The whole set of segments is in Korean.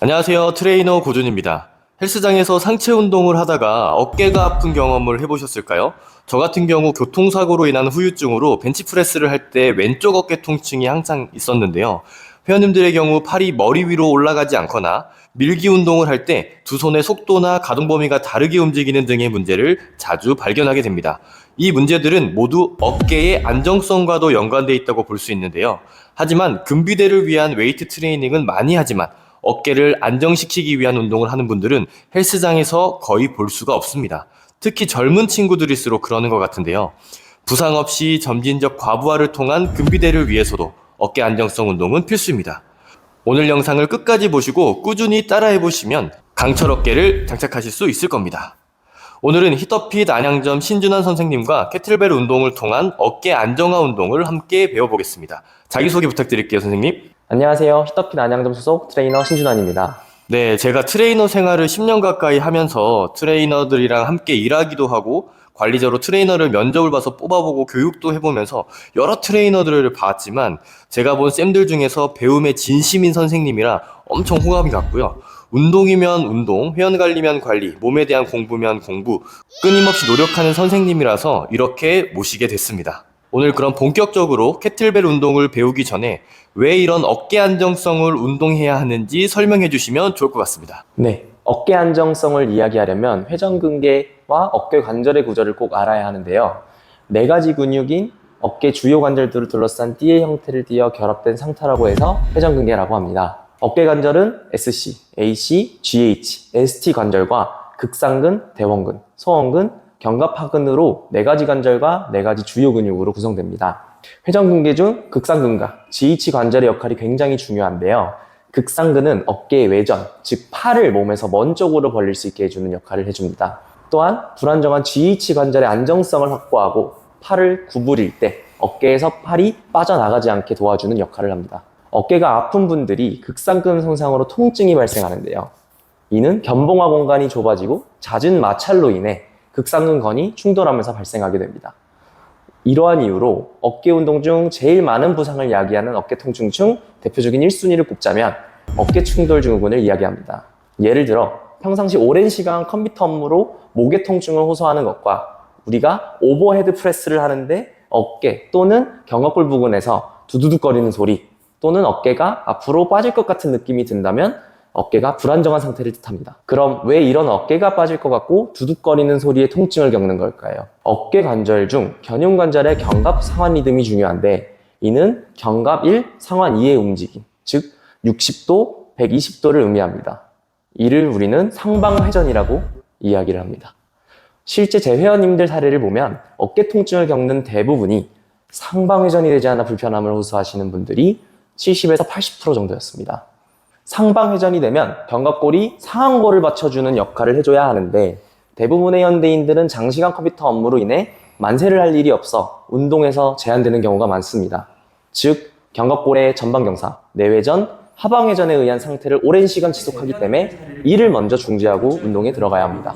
안녕하세요. 트레이너 고준입니다. 헬스장에서 상체 운동을 하다가 어깨가 아픈 경험을 해보셨을까요? 저 같은 경우 교통사고로 인한 후유증으로 벤치프레스를 할 때 왼쪽 어깨 통증이 항상 있었는데요. 회원님들의 경우 팔이 머리 위로 올라가지 않거나 밀기 운동을 할 때 두 손의 속도나 가동 범위가 다르게 움직이는 등의 문제를 자주 발견하게 됩니다. 이 문제들은 모두 어깨의 안정성과도 연관되어 있다고 볼 수 있는데요. 하지만 근비대를 위한 웨이트 트레이닝은 많이 하지만 어깨를 안정시키기 위한 운동을 하는 분들은 헬스장에서 거의 볼 수가 없습니다. 특히 젊은 친구들일수록 그러는 것 같은데요. 부상 없이 점진적 과부하를 통한 근비대를 위해서도 어깨 안정성 운동은 필수입니다. 오늘 영상을 끝까지 보시고 꾸준히 따라해 보시면 강철 어깨를 장착하실 수 있을 겁니다. 오늘은 히터핏 안양점 신준환 선생님과 캐틀벨 운동을 통한 어깨 안정화 운동을 함께 배워보겠습니다. 자기소개 부탁드릴게요, 선생님. 안녕하세요. 히터핏 안양점 소속 트레이너 신준환입니다. 네, 제가 트레이너 생활을 10년 가까이 하면서 트레이너들이랑 함께 일하기도 하고 관리자로 트레이너를 면접을 봐서 뽑아보고 교육도 해보면서 여러 트레이너들을 봤지만 제가 본 쌤들 중에서 배움에 진심인 선생님이라 엄청 호감이 갔고요. 운동이면 운동, 회원관리면 관리, 몸에 대한 공부면 공부, 끊임없이 노력하는 선생님이라서 이렇게 모시게 됐습니다. 오늘 그럼 본격적으로 캐틀벨 운동을 배우기 전에 왜 이런 어깨 안정성을 운동해야 하는지 설명해 주시면 좋을 것 같습니다. 네, 어깨 안정성을 이야기하려면 회전근개와 어깨 관절의 구조를 꼭 알아야 하는데요. 네 가지 근육인 어깨 주요 관절들을 둘러싼 띠의 형태를 띠어 결합된 상태라고 해서 회전근개라고 합니다. 어깨 관절은 SC, AC, GH, ST 관절과 극상근, 대원근, 소원근, 견갑하근으로 네 가지 관절과 네 가지 주요 근육으로 구성됩니다. 회전근개 중 극상근과 GH 관절의 역할이 굉장히 중요한데요. 극상근은 어깨의 외전, 즉 팔을 몸에서 먼 쪽으로 벌릴 수 있게 해주는 역할을 해줍니다. 또한 불안정한 GH 관절의 안정성을 확보하고 팔을 구부릴 때 어깨에서 팔이 빠져나가지 않게 도와주는 역할을 합니다. 어깨가 아픈 분들이 극상근 손상으로 통증이 발생하는데요. 이는 견봉화 공간이 좁아지고 잦은 마찰로 인해 극상근건이 충돌하면서 발생하게 됩니다. 이러한 이유로 어깨 운동 중 제일 많은 부상을 야기하는 어깨 통증 중 대표적인 1순위를 꼽자면 어깨 충돌 증후군을 이야기합니다. 예를 들어 평상시 오랜 시간 컴퓨터 업무로 목의 통증을 호소하는 것과 우리가 오버헤드 프레스를 하는데 어깨 또는 견갑골 부근에서 두두둑거리는 소리 또는 어깨가 앞으로 빠질 것 같은 느낌이 든다면 어깨가 불안정한 상태를 뜻합니다. 그럼 왜 이런 어깨가 빠질 것 같고 두둑거리는 소리에 통증을 겪는 걸까요? 어깨 관절 중 견흉관절의 견갑 상완 리듬이 중요한데 이는 견갑 1, 상완 2의 움직임, 즉 60도, 120도를 의미합니다. 이를 우리는 상방회전이라고 이야기를 합니다. 실제 제 회원님들 사례를 보면 어깨 통증을 겪는 대부분이 상방회전이 되지 않아 불편함을 호소하시는 분들이 70에서 80% 정도였습니다. 상방회전이 되면 견갑골이 상완골을 받쳐주는 역할을 해줘야 하는데 대부분의 현대인들은 장시간 컴퓨터 업무로 인해 만세를 할 일이 없어 운동에서 제한되는 경우가 많습니다. 즉 견갑골의 전방경사, 내회전, 하방회전에 의한 상태를 오랜 시간 지속하기 때문에 이를 먼저 중지하고 운동에 들어가야 합니다.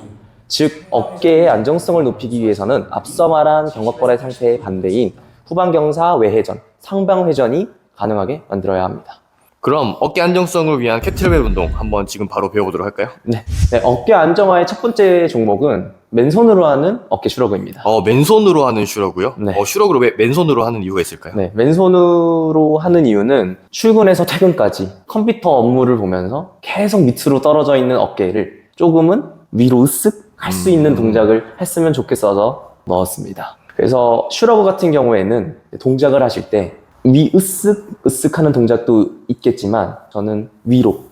즉 어깨의 안정성을 높이기 위해서는 앞서 말한 견갑골의 상태의 반대인 후방경사, 외회전, 상방회전이 가능하게 만들어야 합니다. 그럼 어깨 안정성을 위한 캐틀벨 운동 한번 지금 바로 배워보도록 할까요? 네, 어깨 안정화의 첫 번째 종목은 맨손으로 하는 어깨 슈러그입니다. 맨손으로 하는 슈러고요? 네. 슈러그를 왜 맨손으로 하는 이유가 있을까요? 네, 맨손으로 하는 이유는 출근해서 퇴근까지 컴퓨터 업무를 보면서 계속 밑으로 떨어져 있는 어깨를 조금은 위로 으쓱 할 수 있는 동작을 했으면 좋겠어서 넣었습니다. 그래서 슈러그 같은 경우에는 동작을 하실 때 위 으쓱 하는 동작도 있겠지만 저는 위로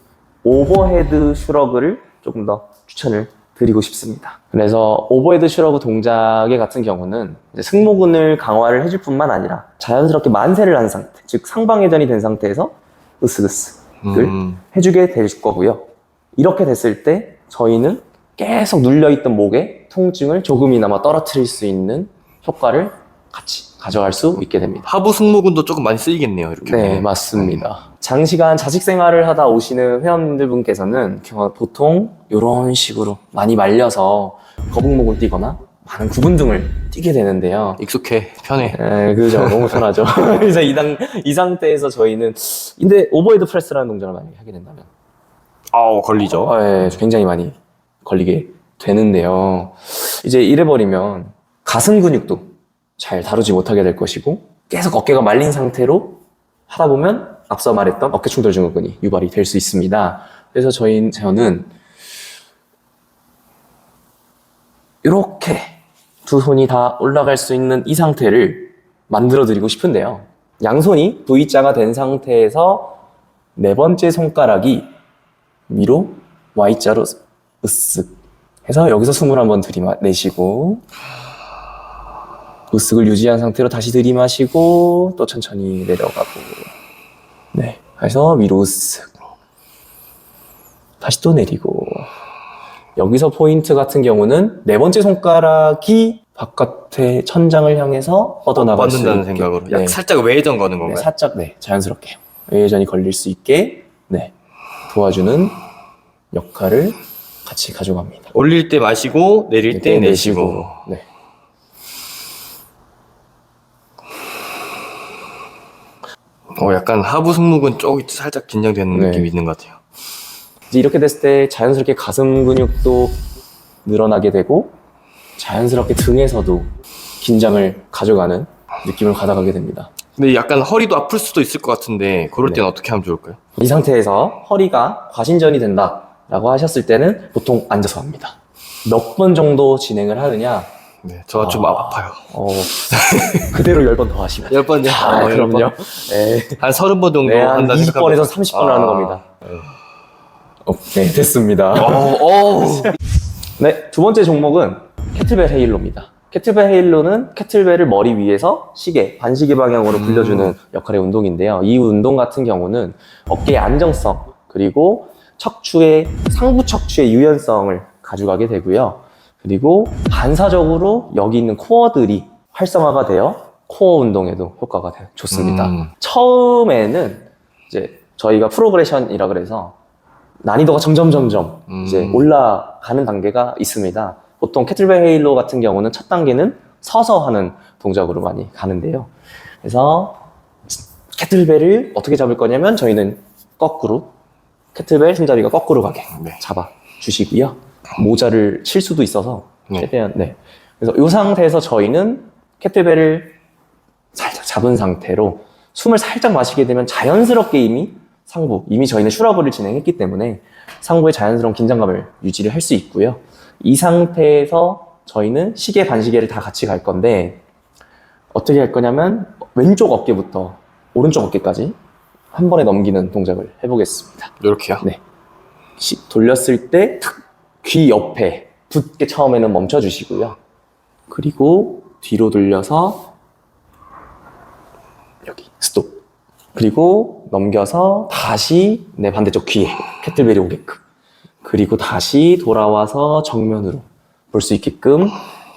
오버헤드 슈러그를 조금 더 추천을 드리고 싶습니다. 그래서 오버헤드 슈러그 동작의 같은 경우는 승모근을 강화를 해줄 뿐만 아니라 자연스럽게 만세를 한 상태, 즉 상방회전이 된 상태에서 으쓱을 해주게 될 거고요. 이렇게 됐을 때 저희는 계속 눌려있던 목의 통증을 조금이나마 떨어뜨릴 수 있는 효과를 같이 가져갈 수 있게 됩니다. 하부 승모근도 조금 많이 쓰이겠네요, 이렇게. 네, 맞습니다. 장시간 자식 생활을 하다 오시는 회원님들 분께서는 보통 이런 식으로 많이 말려서 거북목을 뛰거나 많은 구분 등을 뛰게 되는데요. 익숙해, 편해. 네, 그죠. 너무 편하죠. 그래서 이 상태에서 저희는 근데 오버헤드 프레스라는 동작을 많이 하게 된다면 걸리죠. 네, 굉장히 많이 걸리게 되는데요. 이제 이래버리면 가슴 근육도 잘 다루지 못하게 될 것이고 계속 어깨가 말린 상태로 하다 보면 앞서 말했던 어깨충돌 증후군이 유발이 될 수 있습니다. 그래서 저는 이렇게 두 손이 다 올라갈 수 있는 이 상태를 만들어 드리고 싶은데요. 양손이 V자가 된 상태에서 네 번째 손가락이 위로 Y자로 으쓱 해서 여기서 숨을 한번 들이내쉬고 으쓱을 유지한 상태로 다시 들이마시고 또 천천히 내려가고 네, 해서 위로 으쓱 다시 또 내리고 여기서 포인트 같은 경우는 네 번째 손가락이 바깥의 천장을 향해서 뻗어나갈 수 뻗는다는 있게 생각으로 네, 살짝 외전 거는 네, 건가요? 살짝 자연스럽게 외전이 걸릴 수 있게 도와주는 역할을 같이 가져갑니다. 올릴 때 마시고 내릴 때 내쉬고. 네. 약간 하부 승모근 쪽이 살짝 긴장되는 네. 느낌이 있는 것 같아요. 이제 이렇게 됐을 때 자연스럽게 가슴 근육도 늘어나게 되고 자연스럽게 등에서도 긴장을 가져가는 느낌을 받아가게 됩니다. 근데 약간 허리도 아플 수도 있을 것 같은데 그럴 때는 어떻게 하면 좋을까요? 이 상태에서 허리가 과신전이 된다라고 하셨을 때는 보통 앉아서 합니다. 몇 번 정도 진행을 하느냐? 네, 저 좀 아파요. 그대로 10번 더 하시면. 10번, 그럼요. 네. 한 30번 정도 네, 한 한다 20번에서 30번을 하는 겁니다. 오케이, 됐습니다. 네, 두 번째 종목은 캐틀벨 헤일로입니다. 캐틀벨 헤일로는 캐틀벨을 머리 위에서 시계, 반시계 방향으로 굴려주는 역할의 운동인데요. 이 운동 같은 경우는 어깨의 안정성, 그리고 상부 척추의 유연성을 가져가게 되고요. 그리고 반사적으로 여기 있는 코어들이 활성화가 되어 코어 운동에도 효과가 좋습니다. 처음에는 이제 저희가 프로그레션이라 그래서 난이도가 점점 이제 올라가는 단계가 있습니다. 보통 캐틀벨 헤일로 같은 경우는 첫 단계는 서서 하는 동작으로 많이 가는데요. 그래서 캐틀벨을 어떻게 잡을 거냐면 저희는 거꾸로 캐틀벨 손잡이가 거꾸로 가게 잡아 주시고요. 모자를 칠 수도 있어서 최대한 그래서 이 상태에서 저희는 캐틀벨을 살짝 잡은 상태로 숨을 살짝 마시게 되면 자연스럽게 이미 저희는 슈러브를 진행했기 때문에 상부의 자연스러운 긴장감을 유지를 할 수 있고요. 이 상태에서 저희는 시계, 반시계를 다 같이 갈 건데 어떻게 할 거냐면 왼쪽 어깨부터 오른쪽 어깨까지 한 번에 넘기는 동작을 해보겠습니다. 이렇게요? 네. 돌렸을 때 귀 옆에 붙게 처음에는 멈춰주시고요. 그리고 뒤로 돌려서 여기 스톱. 그리고 넘겨서 다시 내 반대쪽 귀에 캐틀벨이 오게끔. 그리고 다시 돌아와서 정면으로 볼 수 있게끔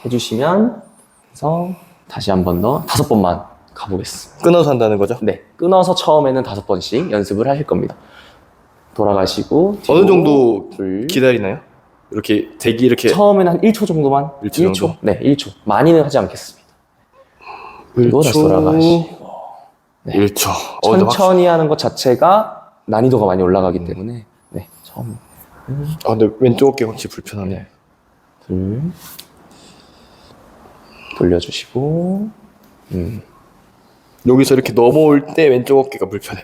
해주시면 그래서 다시 한 번 더 5번만 가보겠습니다. 끊어서 한다는 거죠? 네, 끊어서 처음에는 5번씩 연습을 하실 겁니다. 돌아가시고 뒤로, 어느 정도 둘. 기다리나요? 이렇게 처음에는 한 1초 정도만 1초 정도? 네, 1초. 많이는 하지 않겠습니다. 그리고 다시 돌아가시고 1초. 천천히 하는 것 자체가 난이도가 많이 올라가기 때문에 처음 근데 왼쪽 어깨 혹시 불편하네. 둘 돌려주시고 여기서 이렇게 넘어올 때 왼쪽 어깨가 불편해.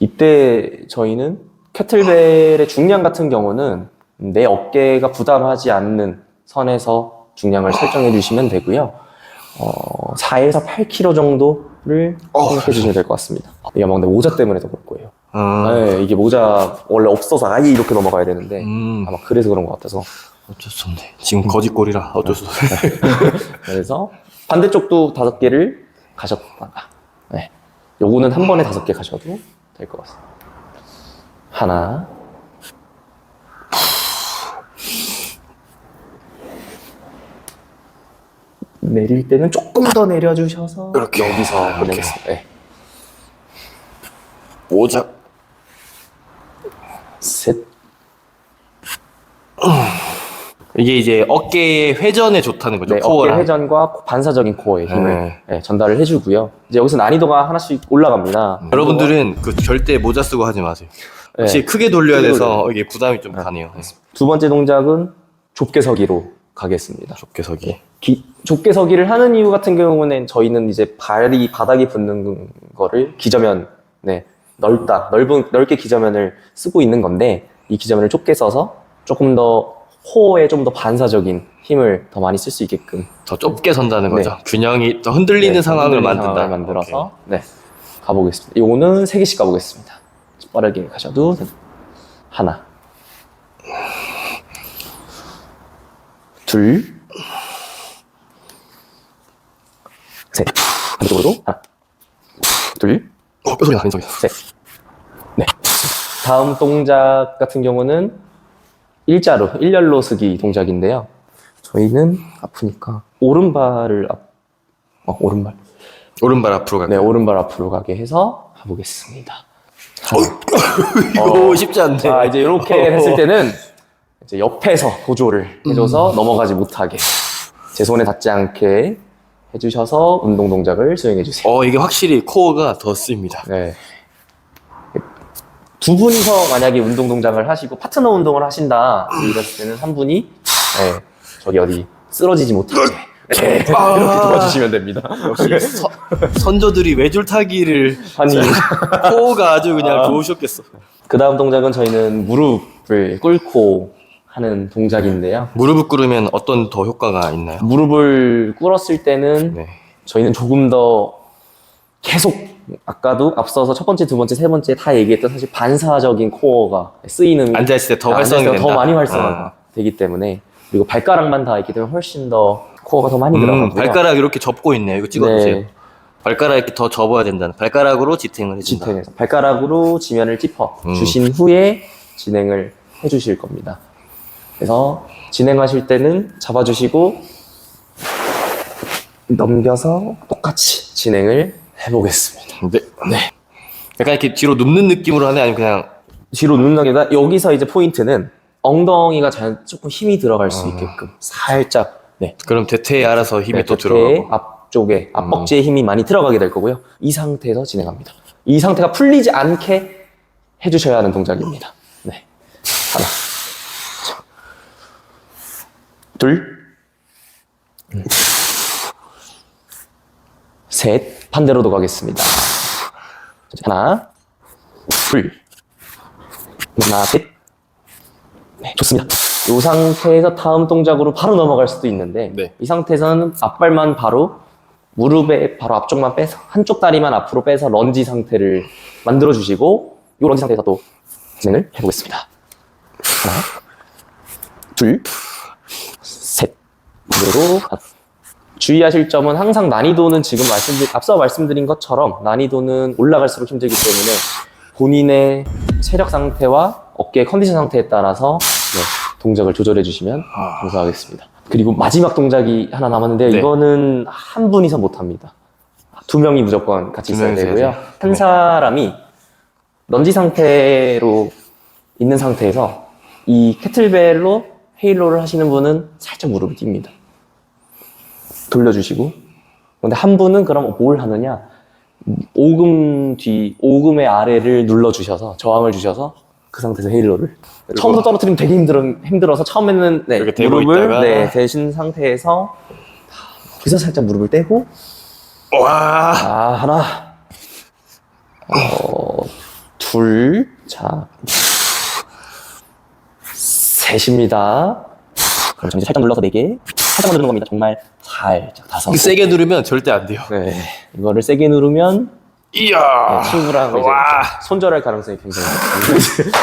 이때 저희는 캐틀벨의 중량 같은 경우는 내 어깨가 부담하지 않는 선에서 중량을 설정해 주시면 되고요. 4에서 8kg 정도를 생각해 주셔야 될 것 같습니다. 이게 아마 근데 모자 때문에도 그럴 거예요. 네, 이게 모자 원래 없어서 아예 이렇게 넘어가야 되는데 아마 그래서 그런 것 같아서 어쩔 수 없네. 지금 거짓골이라 어쩔 수 없네. 그래서 반대쪽도 5개를 가셨다가 요거는 한 번에 5개 가셔도 될 것 같습니다. 하나 내릴 때는 조금 더 내려주셔서 이렇게. 여기서 이렇게. 보내겠습니다. 모자. 셋 이게 이제 어깨의 회전에 좋다는 거죠. 네, 어깨 코어랑. 회전과 반사적인 코어의 힘을 전달을 해주고요. 이제 여기서 난이도가 하나씩 올라갑니다. 여러분들은 그 절대 모자 쓰고 하지 마세요. 네. 혹시 크게 돌려야 크게 돼서 돌려요. 이게 부담이 좀 가네요. 두 번째 동작은 좁게 서기로 가겠습니다. 좁게 서기. 좁게 서기를 하는 이유 같은 경우는 저희는 이제 발이 바닥에 붙는 거를 기저면, 넓게 기저면을 쓰고 있는 건데, 이 기저면을 좁게 써서 조금 더 코어에 좀 더 반사적인 힘을 더 많이 쓸 수 있게끔 더 좁게 선다는 네. 거죠. 균형이 더 흔들리는 상황을 흔들리는 만든다. 상황을 만들어서 가보겠습니다. 요거는 3개씩 가보겠습니다. 빠르게 가셔도 하나, 둘, 셋. 반대쪽으로 하나, 둘, 뼈 소리 나, 뼈 소리 나. 셋. 네. 다음 동작 같은 경우는 일렬로 쓰기 동작인데요. 저희는 아프니까 오른발을 오른발. 오른발 앞으로 가게. 네, 오른발 앞으로 가게 해서 가보겠습니다. 이거 쉽지 않네. 자, 이제 이렇게 했을 때는 이제 옆에서 보조를 해줘서 넘어가지 못하게 제 손에 닿지 않게 해주셔서 운동 동작을 수행해주세요. 이게 확실히 코어가 더 쓰입니다. 네. 두 분이서 만약에 운동 동작을 하시고 파트너 운동을 하신다 이랬을 때는 한 분이 저기 어디 쓰러지지 못하게 이렇게 도와주시면 됩니다. 역시 선조들이 외줄타기를 아니. 코어가 아주 그냥 좋으셨겠어. 그 다음 동작은 저희는 무릎을 꿇고 하는 동작인데요. 무릎을 꿇으면 어떤 더 효과가 있나요? 무릎을 꿇었을 때는 네. 저희는 조금 더 계속 아까도 앞서서 첫 번째, 두 번째, 세 번째 다 얘기했던 사실 반사적인 코어가 쓰이는 앉아있을 때 더 앉아있을 활성이 때 된다. 더 많이 활성화가 되기 때문에 그리고 발가락만 다 있기 때문에 훨씬 더 코어가 더 많이 들어가고요. 발가락 이렇게 접고 있네요. 이거 찍어주세요. 네. 발가락 이렇게 더 접어야 된다는. 발가락으로 지탱을 해준다. 지탱해서 발가락으로 지면을 짚어 주신 후에 진행을 해주실 겁니다. 그래서 진행하실 때는 잡아주시고 넘겨서 똑같이 진행을 해보겠습니다. 네. 약간 이렇게 뒤로 눕는 느낌으로 하네? 아니면 그냥 뒤로 눕는 게 아니라 여기서 이제 포인트는 엉덩이가 조금 힘이 들어갈 수 있게끔 살짝 그럼 대퇴에 알아서 힘이 또 대퇴 들어가고. 앞쪽에 앞벅지에 힘이 많이 들어가게 될 거고요. 이 상태에서 진행합니다. 이 상태가 풀리지 않게 해주셔야 하는 동작입니다. 네. 하나, 둘, 셋. 반대로도 가겠습니다. 하나, 둘, 하나, 셋. 네, 좋습니다. 이 상태에서 다음 동작으로 바로 넘어갈 수도 있는데 네. 이 상태에서는 앞발만 바로 무릎에 바로 앞쪽만 빼서 한쪽 다리만 앞으로 빼서 런지 상태를 만들어 주시고 이 런지 상태에서 또 진행을 해보겠습니다. 하나, 둘, 셋. 반대로 주의하실 점은 항상 난이도는 지금 앞서 말씀드린 것처럼 난이도는 올라갈수록 힘들기 때문에 본인의 체력 상태와 어깨 컨디션 상태에 따라서 동작을 조절해 주시면 감사하겠습니다. 그리고 마지막 동작이 하나 남았는데요. 네. 이거는 한 분이서 못합니다. 두 명이 무조건 같이 있어야 명이서 되고요. 해야죠. 한 사람이 런지 상태로 있는 상태에서 이 캐틀벨로 헤일로를 하시는 분은 살짝 무릎을 띱니다. 돌려주시고. 근데 한 분은 그럼 뭘 하느냐? 오금의 아래를 눌러주셔서 저항을 주셔서 그 상태에서 헤일로를 처음부터 떨어뜨리면 되게 힘들어서 처음에는 이렇게 대고 무릎을 있다가. 대신 상태에서 거기서 살짝 무릎을 떼고 와. 하나 둘 셋입니다. 그럼 이제 살짝 눌러서 4개 살짝만 누르는 겁니다. 정말 살짝 5개 세게 누르면 절대 안 돼요. 네, 이거를 세게 누르면 이야. 친구랑 이제 와. 손절할 가능성이 굉장히 높습니다.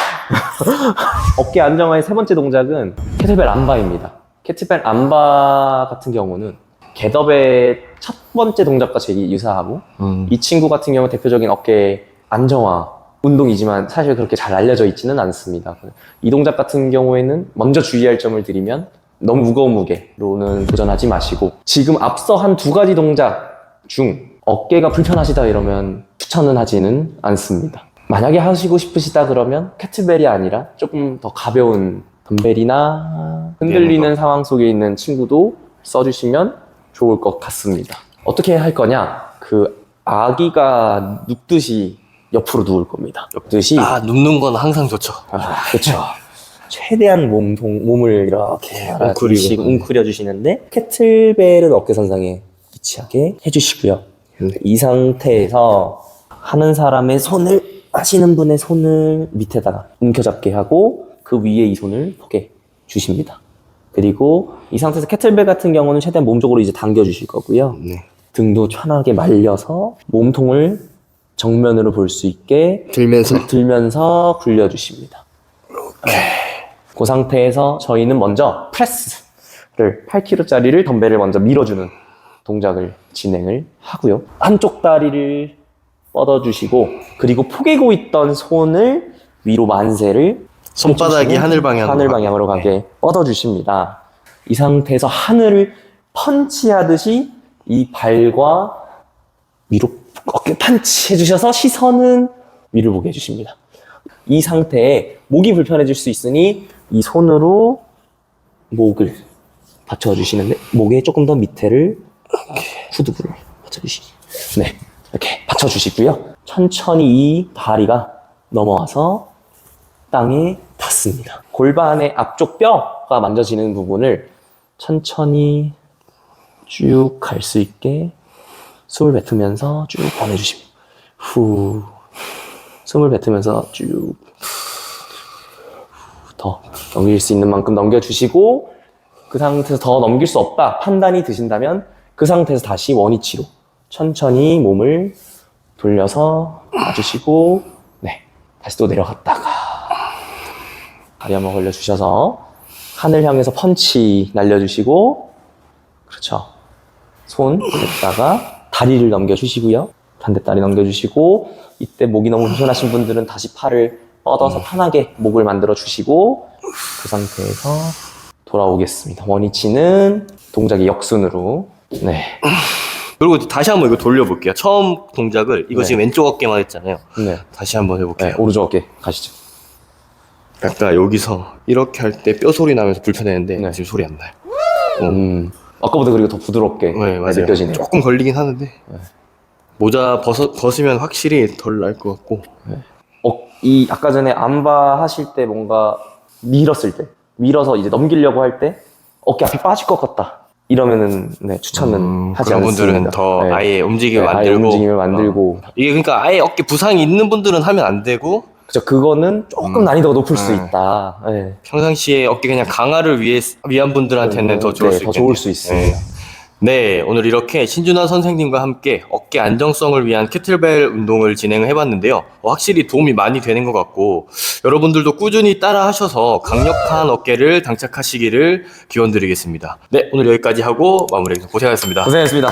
어깨 안정화의 세 번째 동작은 캐틀벨 안바입니다. 캐틀벨 안바 같은 경우는 겟업의 첫 번째 동작과 제일 유사하고 이 친구 같은 경우 대표적인 어깨 안정화 운동이지만 사실 그렇게 잘 알려져 있지는 않습니다. 이 동작 같은 경우에는 먼저 주의할 점을 드리면 너무 무거운 무게로는 도전하지 마시고 지금 앞서 한 2가지 동작 중 어깨가 불편하시다 이러면 추천은 하지는 않습니다. 만약에 하시고 싶으시다 그러면 캐틀벨이 아니라 조금 더 가벼운 덤벨이나 흔들리는 상황 속에 있는 친구도 써주시면 좋을 것 같습니다. 어떻게 할 거냐? 그 아기가 눕듯이 옆으로 누울 겁니다. 눕듯이. 눕는 건 항상 좋죠. 그렇죠. 최대한 몸을 이렇게 웅크려 주시는데 캐틀벨은 어깨선상에 위치하게 해주시고요. 이 상태에서 하는 사람의 손을 하시는 분의 손을 밑에다가 움켜잡게 하고 그 위에 이 손을 포개 주십니다. 그리고 이 상태에서 캐틀벨 같은 경우는 최대한 몸쪽으로 이제 당겨 주실 거고요. 네. 등도 편하게 말려서 몸통을 정면으로 볼 수 있게 들면서 굴려주십니다. 그 상태에서 저희는 먼저 프레스를 8kg짜리를 덤벨을 먼저 밀어주는 동작을 진행을 하고요. 한쪽 다리를 뻗어주시고 그리고 포개고 있던 손을 위로 만세를 손바닥이 하늘 방향으로 가게 뻗어주십니다. 이 상태에서 하늘을 펀치하듯이 이 발과 위로 어깨 펀치 해주셔서 시선은 위를 보게 해주십니다. 이 상태에 목이 불편해질 수 있으니 이 손으로 목을 받쳐주시는데 목에 조금 더 밑에를 후두부를 받쳐주시고 네, 이렇게 받쳐주시고요. 천천히 이 다리가 넘어와서 땅에 닿습니다. 골반의 앞쪽 뼈가 만져지는 부분을 천천히 쭉 갈 수 있게 숨을 뱉으면서 쭉 보내주십니다. 후. 숨을 뱉으면서 쭉 더 넘길 수 있는 만큼 넘겨주시고 그 상태에서 더 넘길 수 없다 판단이 드신다면 그 상태에서 다시 원위치로 천천히 몸을 돌려서 놔주시고 네, 다시 또 내려갔다가 다리 한번 걸려주셔서 하늘 향해서 펀치 날려주시고 그렇죠. 손 여기다가 다리를 넘겨주시고요. 반대다리 넘겨주시고 이때 목이 너무 불편하신 분들은 다시 팔을 뻗어서 편하게 목을 만들어 주시고 그 상태에서 돌아오겠습니다. 원위치는 동작의 역순으로 네. 그리고 다시 한번 이거 돌려볼게요. 처음 동작을 이거 네. 지금 왼쪽 어깨만 했잖아요. 네. 다시 한번 해볼게요. 네, 오른쪽 어깨 가시죠. 아까 여기서 이렇게 할 때 뼈 소리 나면서 불편했는데 네. 지금 소리 안 나요. 아까보다 그리고 더 부드럽게 네, 맞아요. 느껴지네요. 조금 걸리긴 하는데 모자 벗으면 확실히 덜 날 것 같고. 이 아까 전에 안바 하실 때 뭔가 밀었을 때 밀어서 이제 넘기려고 할 때 어깨 앞이 빠질 것 같다 이러면은 네, 추천은 하지 그런 않습니다. 분들은 더 네. 아예 움직임을 네, 아예 만들고 움직임을 만들고 이게 그러니까 아예 어깨 부상이 있는 분들은 하면 안 되고 그죠. 그거는 조금 난이도가 높을 수 있다. 네. 평상시에 어깨 그냥 강화를 위한 분들한테는 더 좋을 네, 수 더 있겠네요. 좋을 수 있습니다. 네, 오늘 이렇게 신준환 선생님과 함께 어깨 안정성을 위한 캐틀벨 운동을 진행을 해봤는데요. 확실히 도움이 많이 되는 것 같고 여러분들도 꾸준히 따라 하셔서 강력한 어깨를 장착하시기를 기원드리겠습니다. 네, 오늘 여기까지 하고 마무리하겠습니다. 고생하셨습니다. 고생했습니다.